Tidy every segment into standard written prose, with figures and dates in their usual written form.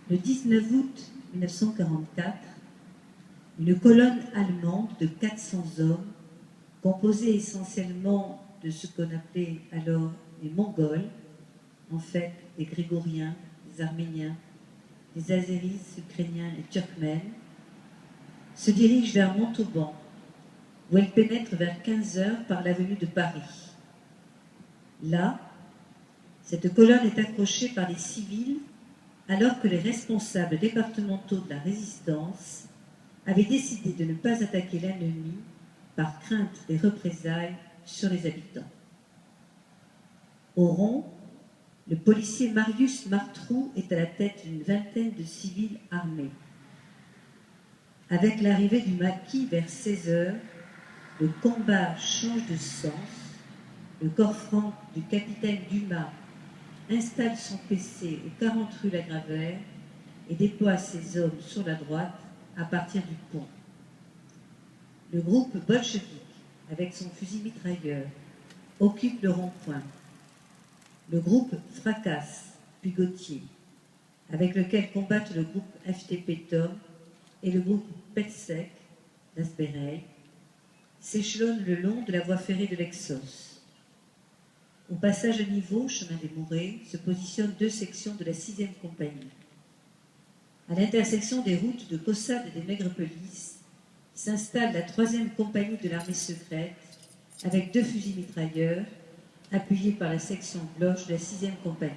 Le 19 août 1944, une colonne allemande de 400 hommes, composée essentiellement de ce qu'on appelait alors les Mongols, en fait des Grégoriens, des Arméniens, des Azéris, Ukrainiens et Turkmènes, se dirige vers Montauban, où elle pénètre vers 15 heures par l'avenue de Paris. Là, cette colonne est accrochée par des civils alors que les responsables départementaux de la résistance avaient décidé de ne pas attaquer l'ennemi par crainte des représailles sur les habitants. Au rond, le policier Marius Martroux est à la tête d'une vingtaine de civils armés. Avec l'arrivée du maquis vers 16 heures, le combat change de sens. Le corps franc du capitaine Dumas installe son PC au 40 rue Lagravère et déploie ses hommes sur la droite à partir du pont. Le groupe bolchevique, avec son fusil mitrailleur, occupe le rond-point. Le groupe Fracasse, puis Gautier, avec lequel combattent le groupe FTP Tom et le groupe Petsec, d'Asbereil, s'échelonne le long de la voie ferrée de l'Exos. Au passage à niveau, chemin des Mourets, se positionnent 2 sections de la 6e compagnie. À l'intersection des routes de Caussade et des Nègrepelisse s'installe la 3e compagnie de l'armée secrète avec 2 fusils mitrailleurs appuyés par la section Bloch de la 6e compagnie.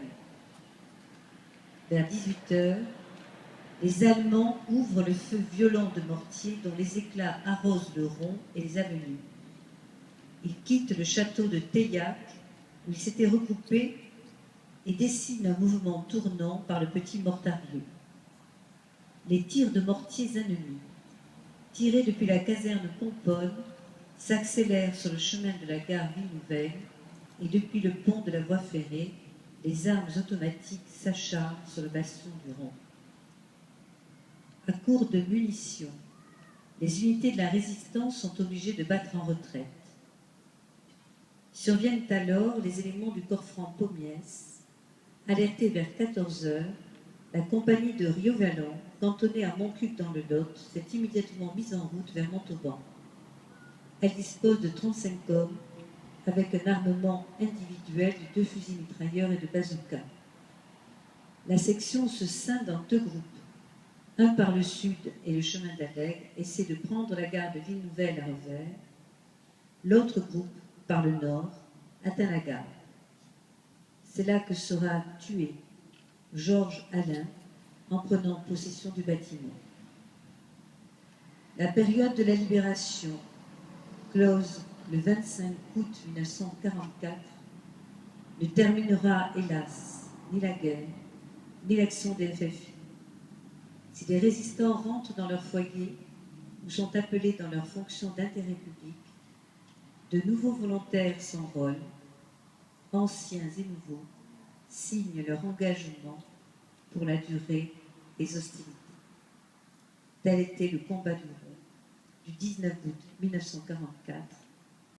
Vers 18 heures, les Allemands ouvrent le feu violent de mortiers dont les éclats arrosent le rond et les avenues. Ils quittent le château de Teillac où ils s'étaient regroupés et dessinent un mouvement tournant par le petit Mortarieux. Les tirs de mortiers ennemis, tirés depuis la caserne Pomponne, s'accélèrent sur le chemin de la gare Ville-Nouvelle et depuis le pont de la voie ferrée, les armes automatiques s'acharnent sur le bastion du rond. À court de munitions, les unités de la résistance sont obligées de battre en retraite. Surviennent alors les éléments du corps franc Pommiès. Alertée vers 14 heures, la compagnie de Rieux-Valent, cantonnée à Montcuq dans le Lot, s'est immédiatement mise en route vers Montauban. Elle dispose de 35 hommes, avec un armement individuel de 2 fusils mitrailleurs et de bazookas. La section se scinde en 2 groupes. Un par le sud et le chemin d'Allègre essaie de prendre la gare de Ville-Nouvelle à revers. L'autre groupe, par le nord, atteint la gare. C'est là que sera tué Georges Alain en prenant possession du bâtiment. La période de la libération, close le 25 août 1944, ne terminera hélas ni la guerre, ni l'action des FFI. Si les résistants rentrent dans leur foyer ou sont appelés dans leurs fonctions d'intérêt public, de nouveaux volontaires s'enrôlent, anciens et nouveaux, signent leur engagement pour la durée des hostilités. Tel était le combat du rond du 19 août 1944